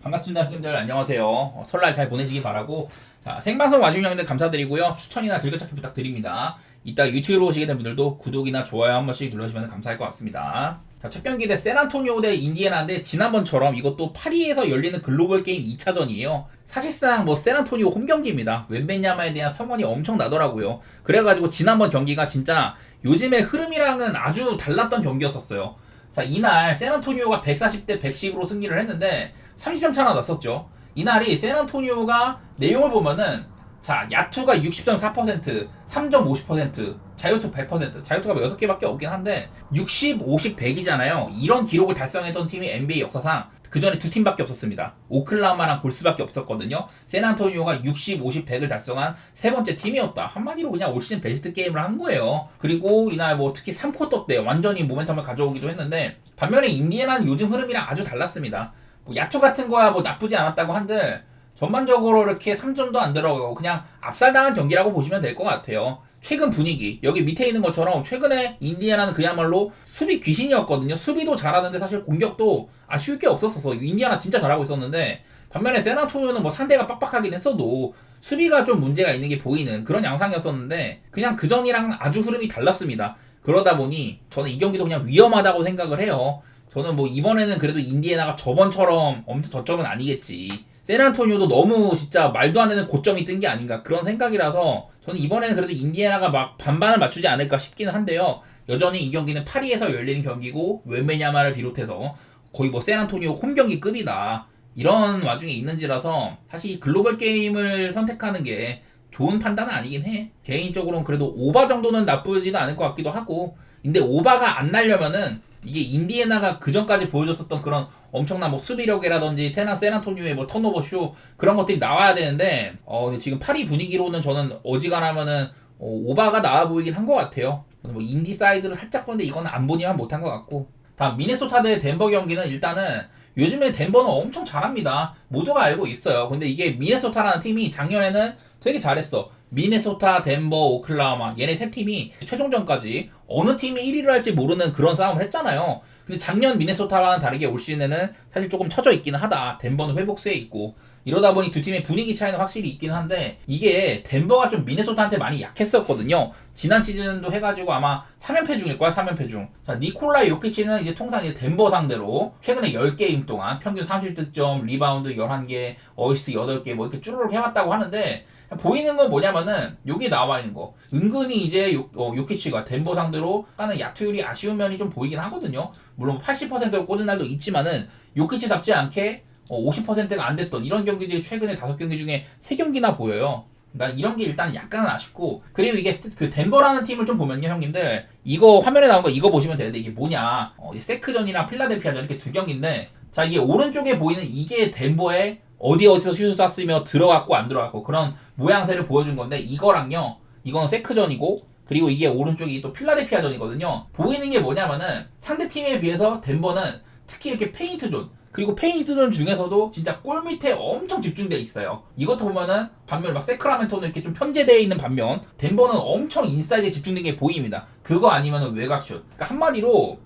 반갑습니다. 형님들 안녕하세요. 설날 잘 보내시기 바라고. 자, 생방송 와주신 형님들 감사드리고요. 추천이나 즐겨찾기 부탁드립니다. 이따 유튜브로 오시게 된 분들도 구독이나 좋아요 한 번씩 눌러주시면 감사할 것 같습니다. 자, 첫 경기 대 샌안토니오 대 인디애나인데 지난번처럼 이것도 파리에서 열리는 글로벌 게임 2차전이에요. 사실상 뭐 샌안토니오 홈 경기입니다. 웬베냐마에 대한 성원이 엄청 나더라고요. 그래가지고 지난번 경기가 진짜 요즘의 흐름이랑은 아주 달랐던 경기였었어요. 자, 이날 샌안토니오가 140대 110으로 승리를 했는데 30점 차나 났었죠. 이날이 샌안토니오가 내용을 보면은 자, 야투가 60.4%, 3.50%, 자유투 100%, 자유투가 6개밖에 없긴 한데 60, 50, 100이잖아요. 이런 기록을 달성했던 팀이 NBA 역사상 그 전에 두 팀밖에 없었습니다. 오클라호마랑 골스밖에 없었거든요. 샌안토니오가 60, 50, 100을 달성한 세 번째 팀이었다. 한마디로 그냥 올 시즌 베스트 게임을 한 거예요. 그리고 이날 뭐 특히 3쿼터 때 완전히 모멘텀을 가져오기도 했는데 반면에 인디애나는 요즘 흐름이랑 아주 달랐습니다. 뭐 야투 같은 거야 뭐 나쁘지 않았다고 한들 전반적으로 이렇게 3점도 안 들어가고 그냥 압살당한 경기라고 보시면 될 것 같아요. 최근 분위기 여기 밑에 있는 것처럼 최근에 인디애나는 그야말로 수비 귀신이었거든요. 수비도 잘하는데 사실 공격도 아쉬울 게 없었어서 인디애나 진짜 잘하고 있었는데 반면에 샌안토니오는 뭐 상대가 빡빡하긴 했어도 수비가 좀 문제가 있는 게 보이는 그런 양상이었었는데 그냥 그전이랑 아주 흐름이 달랐습니다. 그러다 보니 저는 이 경기도 그냥 위험하다고 생각을 해요. 저는 뭐 이번에는 그래도 인디애나가 저번처럼 엄청 저점은 아니겠지. 샌안토니오도 너무 진짜 말도 안 되는 고점이 뜬 게 아닌가 그런 생각이라서 저는 이번에는 그래도 인디애나가 막 반반을 맞추지 않을까 싶기는 한데요. 여전히 이 경기는 파리에서 열리는 경기고 웬베냐마를 비롯해서 거의 뭐 샌안토니오 홈 경기급이다. 이런 와중에 있는지라서 사실 글로벌 게임을 선택하는 게 좋은 판단은 아니긴 해. 개인적으로는 그래도 오바 정도는 나쁘지도 않을 것 같기도 하고 근데 오바가 안 나려면은 이게 인디애나가 그전까지 보여줬었던 그런 엄청난 뭐 수비력이라든지 샌안토니오의 뭐 턴오버 쇼 그런 것들이 나와야 되는데 근데 지금 파리 분위기로는 저는 어지간하면은 오바가 나와 보이긴 한 것 같아요. 뭐 인디 사이드를 살짝 보는데 이거는 안 보니만 못한 것 같고 다음 미네소타 대 덴버 경기는 일단은 요즘에 덴버는 엄청 잘합니다. 모두가 알고 있어요. 근데 이게 미네소타라는 팀이 작년에는 되게 잘했어. 미네소타, 덴버, 오클라호마 얘네 세 팀이 최종전까지 어느 팀이 1위를 할지 모르는 그런 싸움을 했잖아요. 근데 작년 미네소타와는 다르게 올 시즌에는 사실 조금 처져 있기는 하다. 덴버는 회복세에 있고 이러다 보니 두 팀의 분위기 차이는 확실히 있긴 한데 이게 덴버가 좀 미네소타한테 많이 약했었거든요. 지난 시즌도 해가지고 아마 3연패 중일 거야. 3연패 중. 자, 니콜라 요키치는 이제 통상 이제 덴버 상대로 최근에 10게임 동안 평균 30득점, 리바운드 11개, 어시스트 8개 뭐 이렇게 쭈르륵 해왔다고 하는데 보이는 건 뭐냐면은 여기 나와 있는 거 은근히 이제 요키치가 덴버 상대로 하는 야투율이 아쉬운 면이 좀 보이긴 하거든요. 물론 80%로 꽂은 날도 있지만은 요키치답지 않게 50%가 안 됐던 이런 경기들이 최근에 5경기 중에 3경기나 보여요. 난 이런 게 일단 약간은 아쉽고 그리고 이게 그 덴버라는 팀을 좀 보면요 형님들 이거 화면에 나온 거 이거 보시면 되는데 이게 뭐냐 세크전이랑 필라델피아전 이렇게 두 경기인데 자 이게 오른쪽에 보이는 이게 덴버의 어디서 슛을 쐈으며 들어갔고 안 들어갔고 그런 모양새를 보여준 건데 이거랑요 이건 세크전이고 그리고 이게 오른쪽이 또 필라델피아전이거든요. 보이는 게 뭐냐면은 상대 팀에 비해서 덴버는 특히 이렇게 페인트존 그리고 페인트존 중에서도 진짜 골 밑에 엄청 집중돼 있어요. 이것도 보면은 반면 막 세크라멘토는 이렇게 좀 편제되어 있는 반면 덴버는 엄청 인사이드에 집중된 게 보입니다. 그거 아니면은 외곽슛. 그러니까 한마디로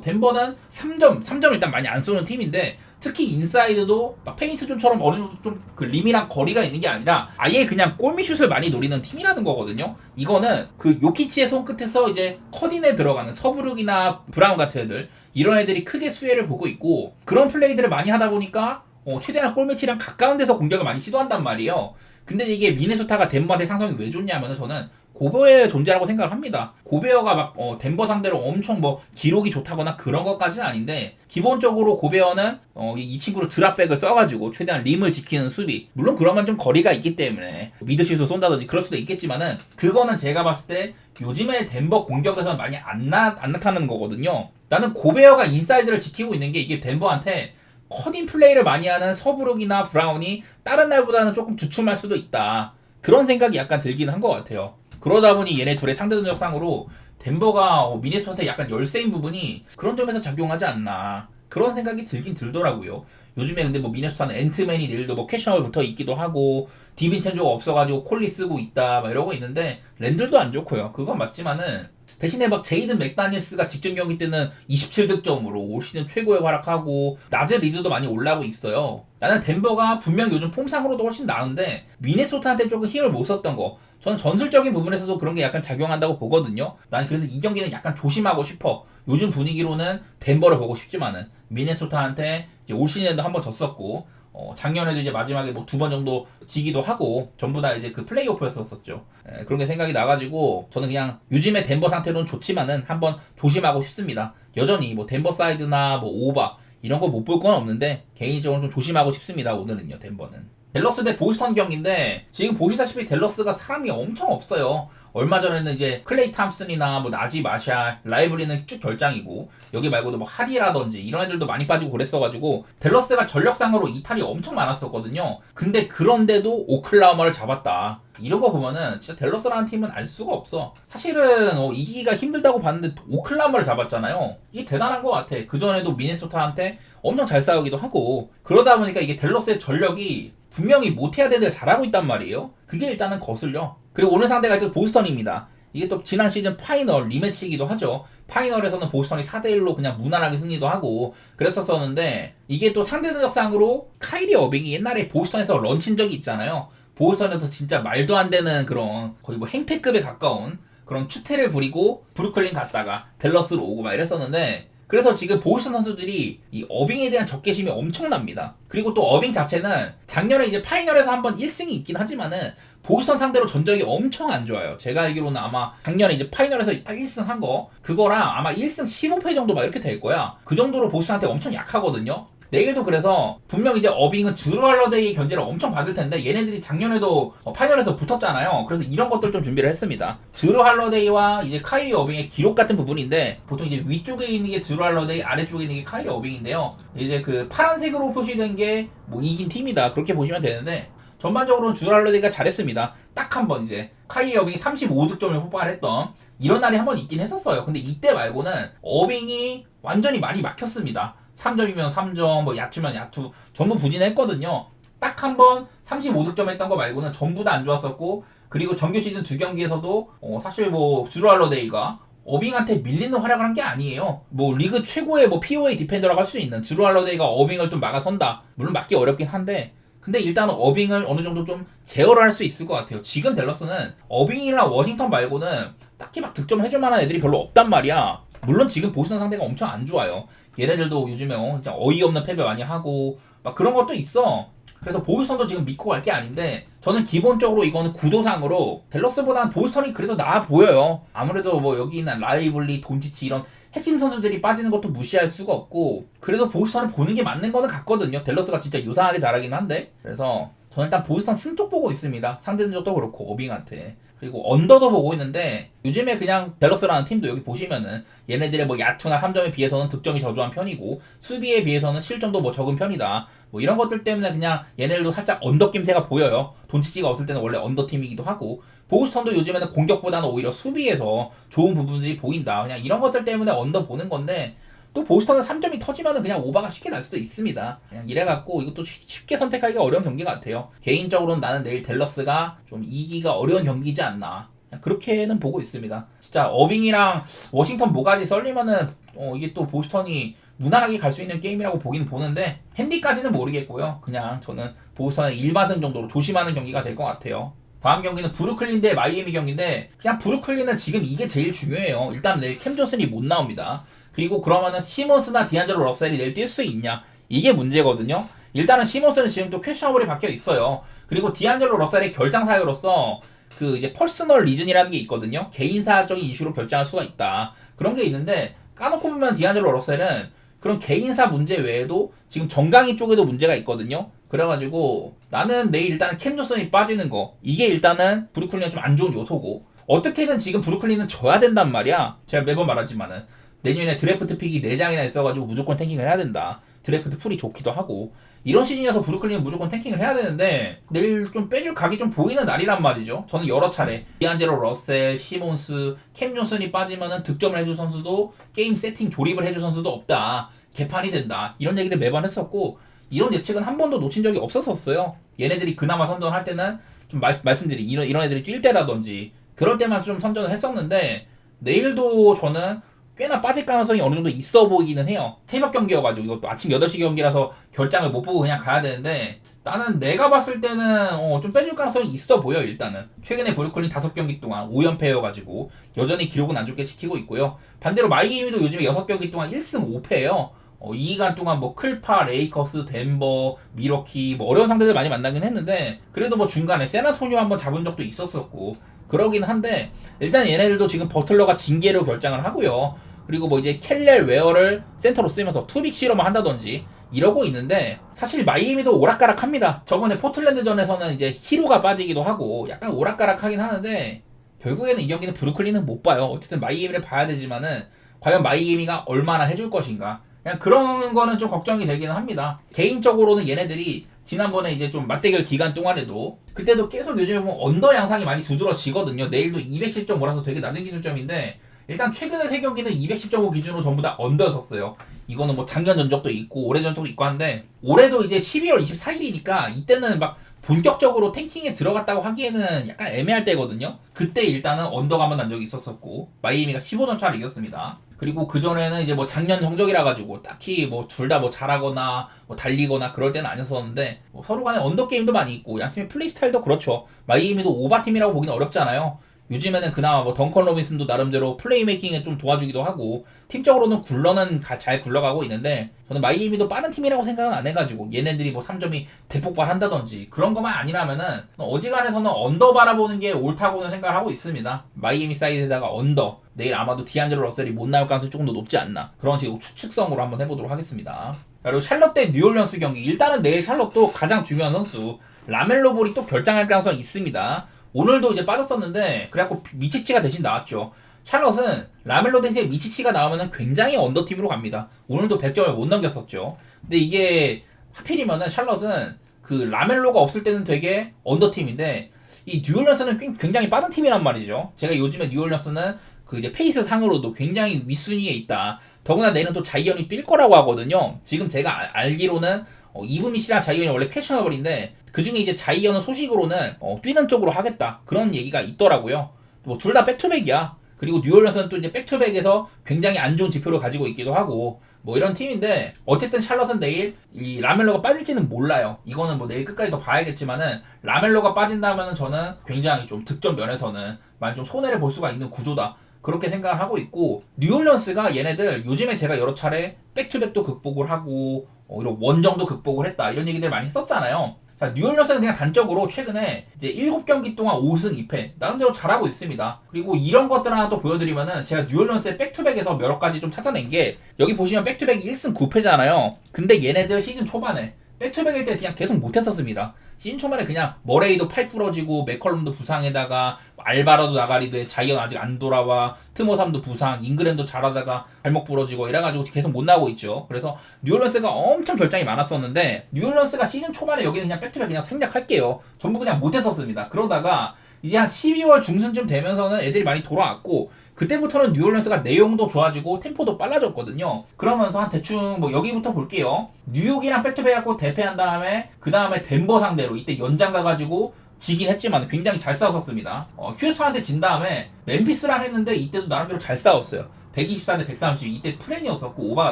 덴버는 3점 일단 많이 안 쏘는 팀인데 특히 인사이드도 막 페인트존처럼 어느 정도 좀 그 림이랑 거리가 있는 게 아니라 아예 그냥 골밑슛을 많이 노리는 팀이라는 거거든요. 이거는 그 요키치의 손끝에서 이제 커딘에 들어가는 서브룩이나 브라운 같은 애들 이런 애들이 크게 수혜를 보고 있고 그런 플레이들을 많이 하다 보니까 최대한 골밑이랑 가까운 데서 공격을 많이 시도한단 말이에요. 근데 이게 미네소타가 덴버한테 상성이 왜 좋냐면은 저는 고베어의 존재라고 생각을 합니다. 고베어가 막 덴버 상대로 엄청 뭐 기록이 좋다거나 그런 것까지는 아닌데 기본적으로 고베어는 이 친구로 드랍백을 써가지고 최대한 림을 지키는 수비 물론 그러면 좀 거리가 있기 때문에 미드슛을 쏜다든지 그럴 수도 있겠지만은 그거는 제가 봤을 때 요즘에 덴버 공격에서는 많이 안 나타나는 거거든요. 나는 고베어가 인사이드를 지키고 있는 게 이게 덴버한테 커딩 플레이를 많이 하는 서브룩이나 브라운이 다른 날보다는 조금 주춤할 수도 있다. 그런 생각이 약간 들기는 한 것 같아요. 그러다 보니 얘네 둘의 상대전적상으로 덴버가 미네소타한테 약간 열세인 부분이 그런 점에서 작용하지 않나 그런 생각이 들긴 들더라고요. 요즘에 근데 뭐 미네소타는 앤트맨이 내일도 뭐 캐셔널 붙어 있기도 하고 디빈첸조가 없어가지고 콜리 쓰고 있다 막 이러고 있는데 랜들도 안 좋고요. 그건 맞지만은 대신에 막 제이든 맥다니엘스가 직전 경기 때는 27득점으로 올 시즌 최고의 활약하고 낮에 리드도 많이 올라오고 있어요. 나는 덴버가 분명 요즘 폼상으로도 훨씬 나은데 미네소타한테 조금 힘을 못 썼던 거, 저는 전술적인 부분에서도 그런 게 약간 작용한다고 보거든요. 난 그래서 이 경기는 약간 조심하고 싶어. 요즘 분위기로는 덴버를 보고 싶지만은 미네소타한테 이제 올 시즌에도 한번 졌었고 작년에도 이제 마지막에 뭐 2번 정도 지기도 하고 전부 다 이제 그 플레이오프였었죠. 그런 게 생각이 나가지고 저는 그냥 요즘의 덴버 상태로는 좋지만은 한번 조심하고 싶습니다. 여전히 뭐 덴버 사이드나 뭐 오바 이런 거 못 볼 건 없는데 개인적으로 좀 조심하고 싶습니다. 오늘은요, 덴버는. 댈러스 대 보스턴 경기인데 지금 보시다시피 댈러스가 사람이 엄청 없어요. 얼마 전에는 이제 클레이 탐슨이나 뭐 나지 마샬, 라이브리는 쭉 결장이고 여기 말고도 뭐 하디라든지 이런 애들도 많이 빠지고 그랬어가지고 댈러스가 전력상으로 이탈이 엄청 많았었거든요. 근데 그런데도 오클라호마를 잡았다. 이런 거 보면은 진짜 댈러스라는 팀은 알 수가 없어. 사실은 이기기가 힘들다고 봤는데 오클라호마를 잡았잖아요. 이게 대단한 것 같아. 그전에도 미네소타한테 엄청 잘 싸우기도 하고 그러다 보니까 이게 댈러스의 전력이 분명히 못해야 되는데 잘하고 있단 말이에요. 그게 일단은 거슬려. 그리고 오늘 상대가 또 보스턴입니다. 이게 또 지난 시즌 파이널 리매치이기도 하죠. 파이널에서는 보스턴이 4대1로 그냥 무난하게 승리도 하고 그랬었었는데 이게 또 상대 전적상으로 카이리 어빙이 옛날에 보스턴에서 런친 적이 있잖아요. 보스턴에서 진짜 말도 안 되는 그런 거의 뭐 행패급에 가까운 그런 추태를 부리고 브루클린 갔다가 댈러스로 오고 막 이랬었는데 그래서 지금 보스턴 선수들이 이 어빙에 대한 적개심이 엄청납니다. 그리고 또 어빙 자체는 작년에 이제 파이널에서 한번 1승이 있긴 하지만은 보스턴 상대로 전적이 엄청 안 좋아요. 제가 알기로는 아마 작년에 이제 파이널에서 1승 한 거 그거랑 아마 1승 15패 정도 막 이렇게 될 거야. 그 정도로 보스턴한테 엄청 약하거든요. 내일도 그래서 분명 이제 어빙은 드루 할러데이 견제를 엄청 받을 텐데 얘네들이 작년에도 파이널에서 붙었잖아요. 그래서 이런 것들 좀 준비를 했습니다. 드루 할러데이와 이제 카이리 어빙의 기록 같은 부분인데 보통 이제 위쪽에 있는 게 드루 할러데이, 아래쪽에 있는 게 카이리 어빙인데요. 이제 그 파란색으로 표시된 게 뭐 이긴 팀이다 그렇게 보시면 되는데 전반적으로는 드루 할러데이가 잘했습니다. 딱 한 번 이제 카이리 어빙이 35득점을 폭발했던 이런 날이 한 번 있긴 했었어요. 근데 이때 말고는 어빙이 완전히 많이 막혔습니다. 3점이면 3점, 뭐 야투면 야투 전부 부진했거든요. 딱 한 번 35득점 했던 거 말고는 전부 다 안 좋았었고 그리고 정규 시즌 2경기에서도 사실 뭐 드루 할러데이가 어빙한테 밀리는 활약을 한 게 아니에요. 뭐 리그 최고의 뭐 POA 디펜더라고 할 수 있는 드루 할러데이가 어빙을 좀 막아선다. 물론 막기 어렵긴 한데 근데 일단은 어빙을 어느 정도 좀 제어를 할 수 있을 것 같아요. 지금 댈러스는 어빙이랑 워싱턴 말고는 딱히 막 득점을 해줄 만한 애들이 별로 없단 말이야. 물론 지금 보스턴 상대가 엄청 안 좋아요. 얘네들도 요즘에 그냥 어이없는 패배 많이 하고 막 그런 것도 있어. 그래서 보스턴도 지금 믿고 갈 게 아닌데 저는 기본적으로 이거는 구도상으로 댈러스보다는 보스턴이 그래도 나아 보여요. 아무래도 뭐 여기 있는 라이블리, 돈치치 이런 핵심 선수들이 빠지는 것도 무시할 수가 없고 그래도 보스턴을 보는 게 맞는 거는 같거든요. 댈러스가 진짜 요상하게 잘하긴 한데 그래서 저는 일단 보스턴 승 쪽 보고 있습니다. 상대 전적도 그렇고 어빙한테. 그리고 언더도 보고 있는데 요즘에 그냥 댈러스라는 팀도 여기 보시면은 얘네들의 뭐 야투나 3점에 비해서는 득점이 저조한 편이고 수비에 비해서는 실점도 뭐 적은 편이다. 뭐 이런 것들 때문에 그냥 얘네들도 살짝 언더 낌새가 보여요. 돈치치가 없을 때는 원래 언더 팀이기도 하고 보스턴도 요즘에는 공격보다는 오히려 수비에서 좋은 부분들이 보인다. 그냥 이런 것들 때문에 언더 보는 건데 또 보스턴은 3점이 터지면은 그냥 오버가 쉽게 날 수도 있습니다. 그냥 이래갖고 이것도 쉽게 선택하기가 어려운 경기 같아요. 개인적으로는 나는 내일 댈러스가 좀 이기기가 어려운 경기지 않나. 그냥 그렇게는 보고 있습니다. 진짜 어빙이랑 워싱턴 모가지 썰리면은 이게 또 보스턴이 무난하게 갈 수 있는 게임이라고 보긴 보는데 핸디까지는 모르겠고요. 그냥 저는 보스턴의 일반승 정도로 조심하는 경기가 될 것 같아요. 다음 경기는 브루클린 대 마이애미 경기인데 그냥 브루클린은 지금 이게 제일 중요해요. 일단 내일 캠 존슨이 못 나옵니다. 그리고 그러면은 시몬스나 디안젤로 러셀이 내일 뛸 수 있냐 이게 문제거든요. 일단은 시몬스는 지금 또 퀘셔너블이 바뀌어 있어요. 그리고 디안젤로 러셀의 결장 사유로서 그 이제 퍼스널 리즌이라는 게 있거든요. 개인사적인 이슈로 결정할 수가 있다. 그런 게 있는데 까놓고 보면 디안젤로 러셀은 그런 개인사 문제 외에도 지금 정강이 쪽에도 문제가 있거든요. 그래가지고 나는 내일 일단은 캠 존슨이 빠지는 거 이게 일단은 브루클린은 좀 안 좋은 요소고 어떻게든 지금 브루클린은 져야 된단 말이야. 제가 매번 말하지만은 내년에 드래프트 픽이 4장이나 있어가지고 무조건 탱킹을 해야 된다. 드래프트 풀이 좋기도 하고 이런 시즌이어서 브루클린은 무조건 탱킹을 해야 되는데 내일 좀 빼줄 각이 좀 보이는 날이란 말이죠. 저는 여러 차례 디안젤로 러셀, 시몬스, 캠 존슨이 빠지면은 득점을 해줄 선수도 게임 세팅 조립을 해줄 선수도 없다. 개판이 된다. 이런 얘기를 매번 했었고 이런 예측은 한 번도 놓친 적이 없었어요. 얘네들이 그나마 선전할 때는 좀 말씀드린 이런 애들이 뛸 때라든지 그럴 때만 좀 선전을 했었는데 내일도 저는 꽤나 빠질 가능성이 어느 정도 있어 보이기는 해요. 새벽 경기여가지고 이것도 아침 8시 경기라서 결장을 못 보고 그냥 가야 되는데 나는 내가 봤을 때는 좀 빼줄 가능성이 있어 보여. 일단은 최근에 브루클린 5경기 동안 5연패여가지고 여전히 기록은 안 좋게 지키고 있고요. 반대로 마이애미도 요즘에 6경기 동안 1승 5패예요. 이 기간 동안 뭐 클파, 레이커스, 덴버, 미러키 뭐 어려운 상대들 많이 만나긴 했는데 그래도 뭐 중간에 샌안토니오 한번 잡은 적도 있었었고 그러긴 한데 일단 얘네들도 지금 버틀러가 징계로 결장을 하고요. 그리고 뭐 이제 켈렐 웨어를 센터로 쓰면서 투빅 실험을 한다든지 이러고 있는데 사실 마이애미도 오락가락합니다. 저번에 포틀랜드전에서는 이제 히로가 빠지기도 하고 약간 오락가락하긴 하는데 결국에는 이 경기는 브루클린은 못 봐요. 어쨌든 마이애미를 봐야 되지만은 과연 마이애미가 얼마나 해줄 것인가 그냥 그런 거는 좀 걱정이 되기는 합니다. 개인적으로는 얘네들이 지난번에 이제 좀 맞대결 기간 동안에도 그때도 계속 요즘에 보면 언더 양상이 많이 두드러지거든요. 내일도 210.5라서 되게 낮은 기준점인데 일단 최근에 3경기는 210.5 기준으로 전부 다 언더였었어요. 이거는 뭐 작년 전적도 있고 올해 전적도 있고 한데 올해도 이제 12월 24일이니까 이때는 막 본격적으로 탱킹에 들어갔다고 하기에는 약간 애매할 때거든요. 그때 일단은 언더가 한번 난 적이 있었었고 마이애미가 15점 차를 이겼습니다. 그리고 그전에는 이제 뭐 작년 성적이라 가지고 딱히 뭐 둘 다 뭐 잘하거나 뭐 달리거나 그럴 때는 아니었었는데 뭐 서로 간에 언더 게임도 많이 있고 양 팀의 플레이 스타일도 그렇죠. 마이애미도 오바팀이라고 보기는 어렵잖아요. 요즘에는 그나마 뭐 덩컨 로빈슨도 나름대로 플레이메이킹에 좀 도와주기도 하고 팀적으로는 굴러는 잘 굴러가고 있는데 저는 마이애미도 빠른 팀이라고 생각은 안 해가지고 얘네들이 뭐 3점이 대폭발한다든지 그런 것만 아니라면은 어지간해서는 언더 바라보는 게 옳다고는 생각을 하고 있습니다. 마이애미 사이드에다가 언더 내일 아마도 디안젤로 러셀이 못 나올 가능성이 조금 더 높지 않나 그런 식으로 추측성으로 한번 해보도록 하겠습니다. 그리고 샬럿 대 뉴올리언스 경기 일단은 내일 샬럿도 가장 중요한 선수 라멜로 볼이 또 결장할 가능성이 있습니다. 오늘도 이제 빠졌었는데 그래갖고 미치치가 대신 나왔죠. 샬럿은 라멜로 대신에 미치치가 나오면 굉장히 언더팀으로 갑니다. 오늘도 100점을 못 넘겼었죠. 근데 이게 하필이면은 샬럿은 그 라멜로가 없을 때는 되게 언더팀인데 이 뉴올리언스는 굉장히 빠른 팀이란 말이죠. 제가 요즘에 뉴올리언스는 그 이제 페이스 상으로도 굉장히 윗순위에 있다. 더구나 내일은 또 자이언이 뛸 거라고 하거든요. 지금 제가 알기로는 이브미시랑 자이언이 원래 퀘셔너블인데 그 중에 이제 자이언은 소식으로는 뛰는 쪽으로 하겠다 그런 얘기가 있더라고요. 뭐 둘 다 백투백이야. 그리고 뉴올리언스는 또 이제 백투백에서 굉장히 안 좋은 지표를 가지고 있기도 하고 뭐 이런 팀인데 어쨌든 샬럿은 내일 이 라멜로가 빠질지는 몰라요. 이거는 뭐 내일 끝까지 더 봐야겠지만은 라멜로가 빠진다면은 저는 굉장히 좀 득점 면에서는 많이 좀 손해를 볼 수가 있는 구조다. 그렇게 생각을 하고 있고 뉴올리언스가 얘네들 요즘에 제가 여러 차례 백투백도 극복을 하고 이런 원정도 극복을 했다 이런 얘기들 많이 했었잖아요. 자, 뉴올리언스는 그냥 단적으로 최근에 이제 7경기 동안 5승 2패 나름대로 잘하고 있습니다. 그리고 이런 것들 하나 또 보여드리면은 제가 뉴올리언스의 백투백에서 여러 가지 좀 찾아낸 게 여기 보시면 백투백이 1승 9패잖아요. 근데 얘네들 시즌 초반에 백투백일 때 그냥 계속 못했었습니다. 시즌 초반에 그냥 머레이도 팔 부러지고 맥컬럼도 부상에다가 알바라도 나가리도 자이언 아직 안 돌아와 트모삼도 부상 잉그랜도 잘하다가 발목 부러지고 이래가지고 계속 못 나오고 있죠. 그래서 뉴올리언스가 엄청 결장이 많았었는데 뉴올리언스가 시즌 초반에 여기는 그냥 백투백 그냥 생략할게요. 전부 그냥 못했었습니다. 그러다가 이제 한 12월 중순쯤 되면서는 애들이 많이 돌아왔고 그때부터는 뉴올리언스가 내용도 좋아지고 템포도 빨라졌거든요. 그러면서 한 대충 뭐 여기부터 볼게요. 뉴욕이랑 백투백 갖고 대패한 다음에 그 다음에 덴버 상대로 이때 연장 가가지고 지긴 했지만 굉장히 잘 싸웠었습니다. 휴스턴한테 진 다음에 멤피스랑 했는데 이때도 나름대로 잘 싸웠어요. 124대 130 이때 프렌이었었고 오바가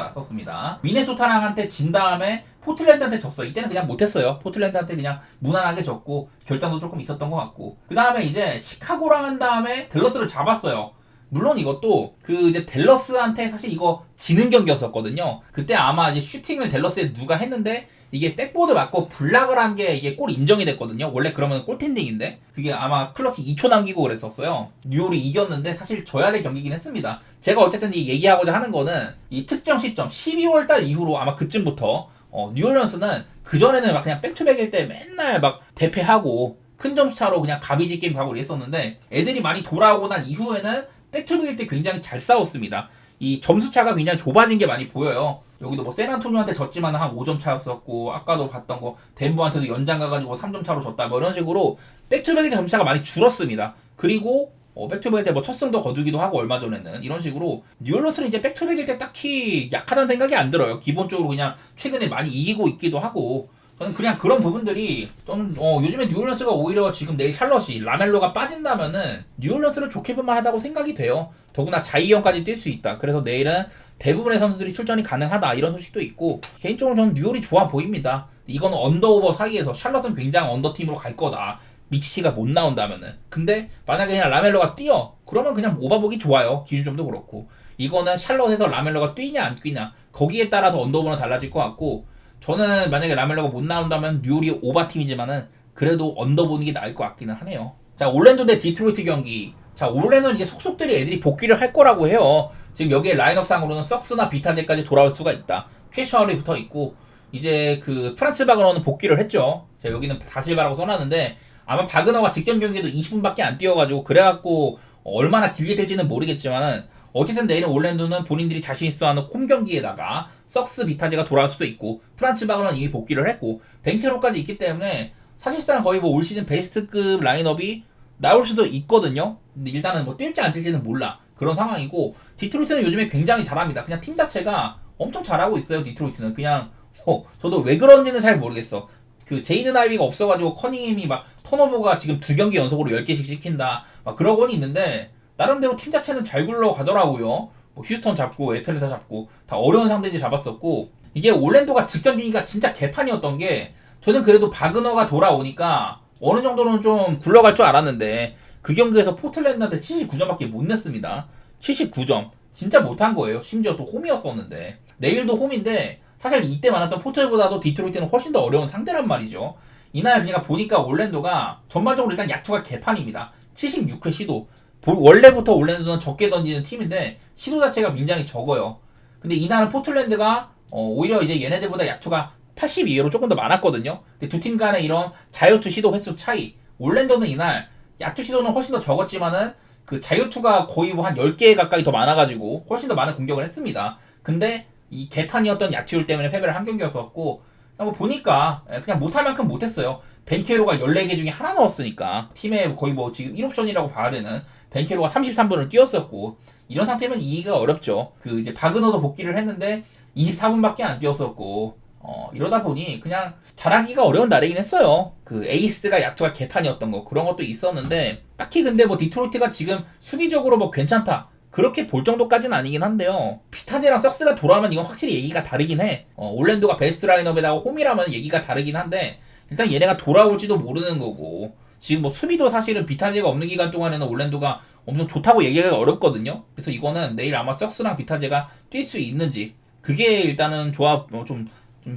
났었습니다. 미네소타랑한테 진 다음에 포틀랜드한테 졌어. 이때는 그냥 못했어요. 포틀랜드한테 그냥 무난하게 졌고 결단도 조금 있었던 것 같고 그 다음에 이제 시카고랑 한 다음에 댈러스를 잡았어요. 물론 이것도 그 이제 댈러스한테 사실 이거 지는 경기였었거든요. 그때 아마 이제 슈팅을 댈러스에 누가 했는데 이게 백보드 맞고 블락을 한 게 이게 골 인정이 됐거든요. 원래 그러면 골텐딩인데 그게 아마 클러치 2초 남기고 그랬었어요. 뉴올이 이겼는데 사실 져야 될 경기긴 했습니다. 제가 어쨌든 이 얘기하고자 하는 거는 이 특정 시점 12월달 이후로 아마 그쯤부터 뉴올리언스는 그전에는 막 그냥 백투백일 때 맨날 막 대패하고 큰 점수차로 그냥 가비지 게임 가고 이랬었는데 애들이 많이 돌아오고 난 이후에는 백투백일 때 굉장히 잘 싸웠습니다. 이 점수차가 굉장히 좁아진 게 많이 보여요. 여기도 뭐 샌안토니오한테 졌지만 한 5점 차였었고 아까도 봤던 거 덴버한테도 연장 가가지고 3점 차로 졌다 뭐 이런 식으로 백투백일 때 점수차가 많이 줄었습니다. 그리고 백투백일 때 뭐 첫 승도 거두기도 하고 얼마 전에는 이런 식으로 뉴올리언스는 이제 백투백일 때 딱히 약하다는 생각이 안 들어요. 기본적으로 그냥 최근에 많이 이기고 있기도 하고 저는 그냥 그런 부분들이 좀 요즘에 뉴올리언스가 오히려 지금 내일 샬럿이 라멜로가 빠진다면은 뉴올리언스를 좋게 볼 만하다고 생각이 돼요. 더구나 자이언까지 뛸 수 있다. 그래서 내일은 대부분의 선수들이 출전이 가능하다 이런 소식도 있고 개인적으로 저는 뉴올이 좋아 보입니다. 이거는 언더오버 사이에서 샬럿은 굉장히 언더팀으로 갈 거다. 미치치가 못 나온다면은. 근데 만약에 그냥 라멜로가 뛰어 그러면 그냥 오바보기 좋아요. 기준점도 그렇고. 이거는 샬럿에서 라멜로가 뛰냐 안 뛰냐 거기에 따라서 언더오버는 달라질 것 같고 저는 만약에 라멜로가 못 나온다면 뉴올이 오바팀이지만은 그래도 언더보는 게 나을 것 같기는 하네요. 자, 올랜도 대 디트로이트 경기. 자, 올랜도는 이제 속속들이 애들이 복귀를 할 거라고 해요. 지금 여기에 라인업상으로는 썩스나 비타제까지 돌아올 수가 있다. 퀘셔널이 붙어 있고 이제 그 프란츠 바그너는 복귀를 했죠. 자, 여기는 다실바라고 써놨는데 아마 바그너가 직전 경기에도 20분밖에 안 뛰어가지고 그래갖고 얼마나 길게 될지는 모르겠지만은 어쨌든 내일은 올랜도는 본인들이 자신 있어하는 홈 경기에다가 썩스 비타제가 돌아올 수도 있고 프란츠 바그너는 이미 복귀를 했고 벤케로까지 있기 때문에 사실상 거의 뭐 올 시즌 베스트급 라인업이 나올 수도 있거든요. 근데 일단은 뭐 뛸지 안 뛸지는 몰라. 그런 상황이고 디트로이트는 요즘에 굉장히 잘합니다. 그냥 팀 자체가 엄청 잘하고 있어요. 디트로이트는 그냥 저도 왜 그런지는 잘 모르겠어. 그 제이든 아이비가 없어가지고 커닝햄이 막 턴오버가 지금 2경기 연속으로 10개씩 시킨다 막 그러고는 있는데 나름대로 팀 자체는 잘 굴러가더라고요. 뭐 휴스턴 잡고 애틀랜타 잡고 다 어려운 상대들이 잡았었고 이게 올랜도가 직전 경기가 진짜 개판이었던 게 저는 그래도 바그너가 돌아오니까 어느 정도는 좀 굴러갈 줄 알았는데 그 경기에서 포틀랜드한테 79점밖에 못 냈습니다. 79점 진짜 못한 거예요. 심지어 또 홈이었었는데 내일도 홈인데 사실 이때 많았던 포틀보다도 디트로이트는 훨씬 더 어려운 상대란 말이죠. 이날 그러니까 보니까 올랜도가 전반적으로 일단 야투가 개판입니다. 76회 시도 원래부터 올랜도는 적게 던지는 팀인데 시도 자체가 굉장히 적어요. 근데 이날은 포틀랜드가 오히려 이제 얘네들보다 야투가 82회로 조금 더 많았거든요. 근데 두 팀 간의 이런 자유투 시도 횟수 차이. 올랜도는 이날 야투 시도는 훨씬 더 적었지만은 그 자유투가 거의 뭐 한 10개 가까이 더 많아가지고 훨씬 더 많은 공격을 했습니다. 근데 이 개판이었던 야투율 때문에 패배를 한 경기였었고 뭐 보니까 그냥 못할 만큼 못했어요. 벤케로가 14개 중에 하나 넣었으니까 팀에 거의 뭐 지금 1옵션이라고 봐야 되는 벤케로가 33분을 뛰었었고 이런 상태면 이기가 어렵죠. 그 이제 바그너도 복귀를 했는데 24분밖에 안 뛰었었고 이러다 보니 그냥 잘하기가 어려운 날이긴 했어요. 그 에이스가 야투가 개판이었던 거 그런 것도 있었는데 딱히 근데 뭐 디트로이트가 지금 수비적으로 뭐 괜찮다 그렇게 볼 정도까지는 아니긴 한데요. 피타제랑 썩스가 돌아오면 이건 확실히 얘기가 다르긴 해. 올랜도가 베스트 라인업에다가 홈이라면 얘기가 다르긴 한데 일단 얘네가 돌아올지도 모르는 거고 지금 뭐 수비도 사실은 비타제가 없는 기간 동안에는 올랜도가 엄청 좋다고 얘기하기가 어렵거든요. 그래서 이거는 내일 아마 썩스랑 비타제가 뛸 수 있는지 그게 일단은 조합 좀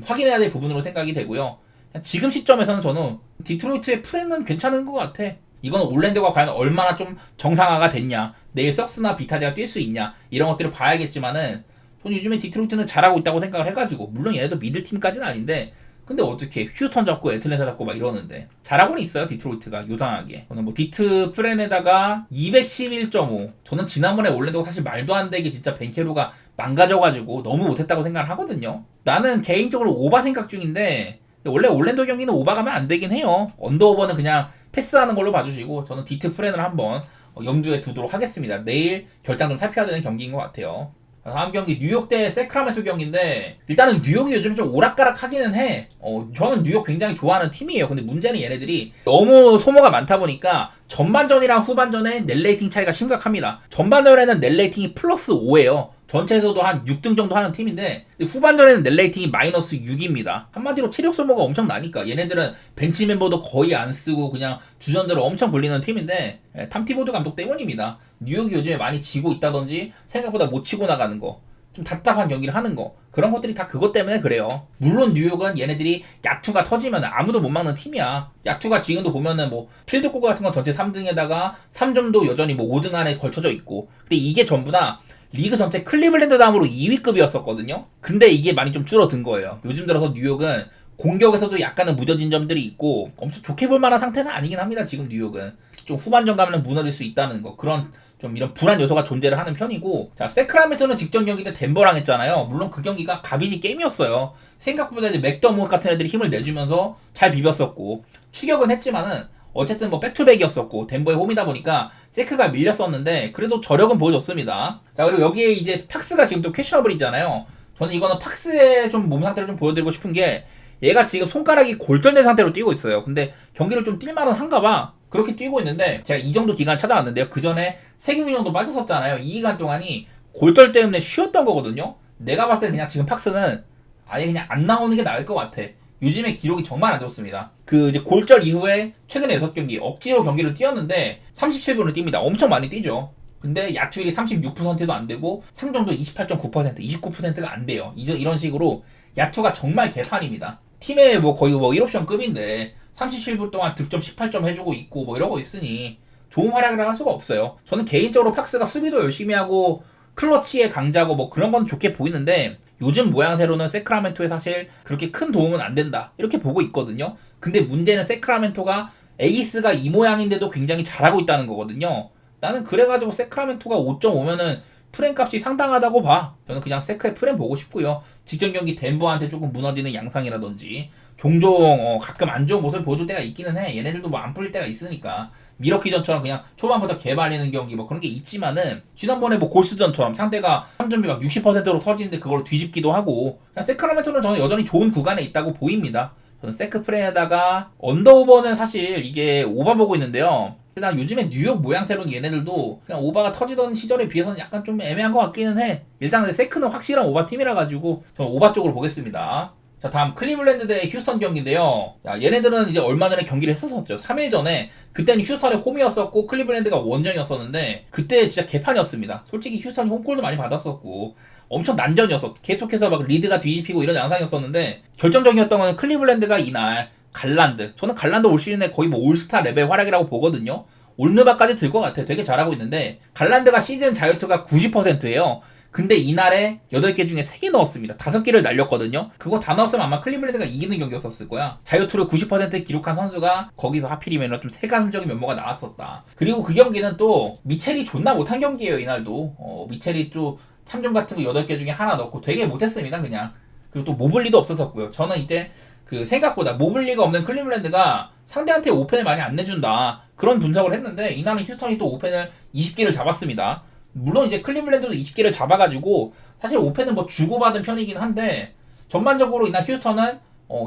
확인해야 될 부분으로 생각이 되고요. 지금 시점에서는 저는 디트로이트의 프레는 괜찮은 것 같아. 이건 올랜도가 과연 얼마나 좀 정상화가 됐냐 내일 썩스나 비타제가 뛸 수 있냐 이런 것들을 봐야겠지만은 저는 요즘에 디트로이트는 잘하고 있다고 생각을 해가지고 물론 얘네도 미들팀까지는 아닌데 근데 어떻게 휴스턴 잡고 애틀랜타 잡고 막 이러는데 잘하고는 있어요. 디트로이트가 요상하게. 저는 뭐 디트 프렌에다가 211.5 저는 지난번에 올랜도가 사실 말도 안 되게 진짜 벤케로가 망가져가지고 너무 못했다고 생각을 하거든요. 나는 개인적으로 오바 생각 중인데 원래 올랜도 경기는 오바 가면 안 되긴 해요. 언더오버는 그냥 패스하는 걸로 봐주시고 저는 디트 프렌을 한번 염두에 두도록 하겠습니다. 내일 결장 좀 살펴야 되는 경기인 것 같아요. 다음 경기 뉴욕 대 세크라멘토 경기인데 일단은 뉴욕이 요즘 좀 오락가락 하기는 해. 저는 뉴욕 굉장히 좋아하는 팀이에요. 근데 문제는 얘네들이 너무 소모가 많다 보니까 전반전이랑 후반전에 net 레이팅 차이가 심각합니다. 전반전에는 net 레이팅이 플러스 5예요. 전체에서도 한 6등 정도 하는 팀인데 후반전에는 net 레이팅이 마이너스 6입니다. 한마디로 체력 소모가 엄청 나니까 얘네들은 벤치 멤버도 거의 안 쓰고 그냥 주전들을 엄청 굴리는 팀인데 탐티보드 감독 때문입니다. 뉴욕이 요즘에 많이 지고 있다든지 생각보다 못 치고 나가는 거 좀 답답한 경기를 하는 거 그런 것들이 다 그것 때문에 그래요. 물론 뉴욕은 얘네들이 야투가 터지면 아무도 못 막는 팀이야. 야투가 지금도 보면은 뭐 필드골 같은 건 전체 3등에다가 3점도 여전히 뭐 5등 안에 걸쳐져 있고 근데 이게 전부 다 리그 전체 클리블랜드 다음으로 2위급이었었거든요. 근데 이게 많이 좀 줄어든 거예요. 요즘 들어서 뉴욕은 공격에서도 약간은 무뎌진 점들이 있고 엄청 좋게 볼 만한 상태는 아니긴 합니다. 지금 뉴욕은 좀 후반전 가면 무너질 수 있다는 거 그런 좀 이런 불안 요소가 존재를 하는 편이고 자 세크라멘토는 직전 경기 때 덴버랑 했잖아요. 물론 그 경기가 가비지 게임이었어요. 생각보다 이제 맥더뭇 같은 애들이 힘을 내주면서 잘 비볐었고 추격은 했지만은 어쨌든 뭐 백투백이었었고 덴버의 홈이다 보니까 세크가 밀렸었는데 그래도 저력은 보여줬습니다. 자 그리고 여기에 이제 팍스가 지금 또 퀘셔너블이잖아요. 저는 이거는 팍스의 좀 몸 상태를 좀 보여드리고 싶은 게 얘가 지금 손가락이 골절된 상태로 뛰고 있어요. 근데 경기를 좀 뛸만은 한가 봐. 그렇게 뛰고 있는데 제가 이 정도 기간 찾아왔는데요. 그 전에 3경기 정도 빠졌었잖아요. 이 기간 동안이 골절 때문에 쉬었던 거거든요. 내가 봤을 때 그냥 지금 팍스는 아예 그냥 안 나오는 게 나을 것 같아. 요즘에 기록이 정말 안 좋습니다. 그 이제 골절 이후에 최근에 6경기 억지로 경기를 뛰었는데 37분을 뜁니다. 엄청 많이 뛰죠. 근데 야투율이 36%도 안 되고 3점도 28.9%, 29%가 안 돼요. 이런 식으로 야투가 정말 개판입니다. 팀에 뭐 거의 뭐 1옵션급인데 37분 동안 득점 18점 해주고 있고 뭐 이러고 있으니 좋은 활약을 할 수가 없어요. 저는 개인적으로 팍스가 수비도 열심히 하고 클러치에 강자고 뭐 그런 건 좋게 보이는데 요즘 모양새로는 세크라멘토에 사실 그렇게 큰 도움은 안 된다 이렇게 보고 있거든요. 근데 문제는 세크라멘토가 에이스가 이 모양인데도 굉장히 잘하고 있다는 거거든요. 나는 그래가지고 세크라멘토가 5.5면은 프레임 값이 상당하다고 봐. 저는 그냥 세크의 프레임 보고 싶고요. 직전 경기 덴버한테 조금 무너지는 양상이라든지 종종 가끔 안 좋은 모습을 보여줄 때가 있기는 해. 얘네들도 뭐 안 풀릴 때가 있으니까. 미러키전처럼 그냥 초반부터 개발리는 경기 뭐 그런 게 있지만은 지난번에 뭐 골스전처럼 상대가 3점이 막 60%로 터지는데 그걸 뒤집기도 하고 그냥 세크라멘토는 저는 여전히 좋은 구간에 있다고 보입니다. 저는 세크 프레에다가 언더오버는 사실 이게 오바 보고 있는데요. 일단 요즘에 뉴욕 모양새로는 얘네들도 그냥 오바가 터지던 시절에 비해서는 약간 좀 애매한 것 같기는 해. 일단 근데 세크는 확실한 오바 팀이라 가지고 저는 오바 쪽으로 보겠습니다. 자, 다음 클리블랜드 대 휴스턴 경기인데요. 야, 얘네들은 이제 얼마 전에 경기를 했었었죠. 3일 전에. 그때는 휴스턴의 홈이었었고 클리블랜드가 원정이었었는데 그때 진짜 개판이었습니다. 솔직히 휴스턴이 홈골도 많이 받았었고 엄청 난전이었어. 계속해서 막 리드가 뒤집히고 이런 양상이었었는데 결정적이었던 거는 클리블랜드가 이날 갈란드. 저는 갈란드 올 시즌에 거의 뭐 올스타 레벨 활약이라고 보거든요. 올르바까지 들 것 같아. 되게 잘하고 있는데 갈란드가 시즌 자유투가 90%예요. 근데 이날에 8개 중에 3개 넣었습니다. 5개를 날렸거든요. 그거 다 넣었으면 아마 클리블랜드가 이기는 경기였었을 거야. 자유투를 90% 기록한 선수가 거기서 하필이면 좀 새가슴적인 면모가 나왔었다. 그리고 그 경기는 또 미첼이 존나 못한 경기예요. 이날도 미첼이 또 3점 같은 거 8개 중에 하나 넣고 되게 못했습니다. 그냥. 그리고 또 모블리도 없었었고요. 저는 이때 그 생각보다 모블리가 없는 클리블랜드가 상대한테 오펜을 많이 안 내준다. 그런 분석을 했는데 이날은 휴스턴이 또 오펜을 20개를 잡았습니다. 물론 이제 클리블랜드도 20개를 잡아가지고 사실 오펜은 뭐 주고받은 편이긴 한데 전반적으로 이날 휴스턴은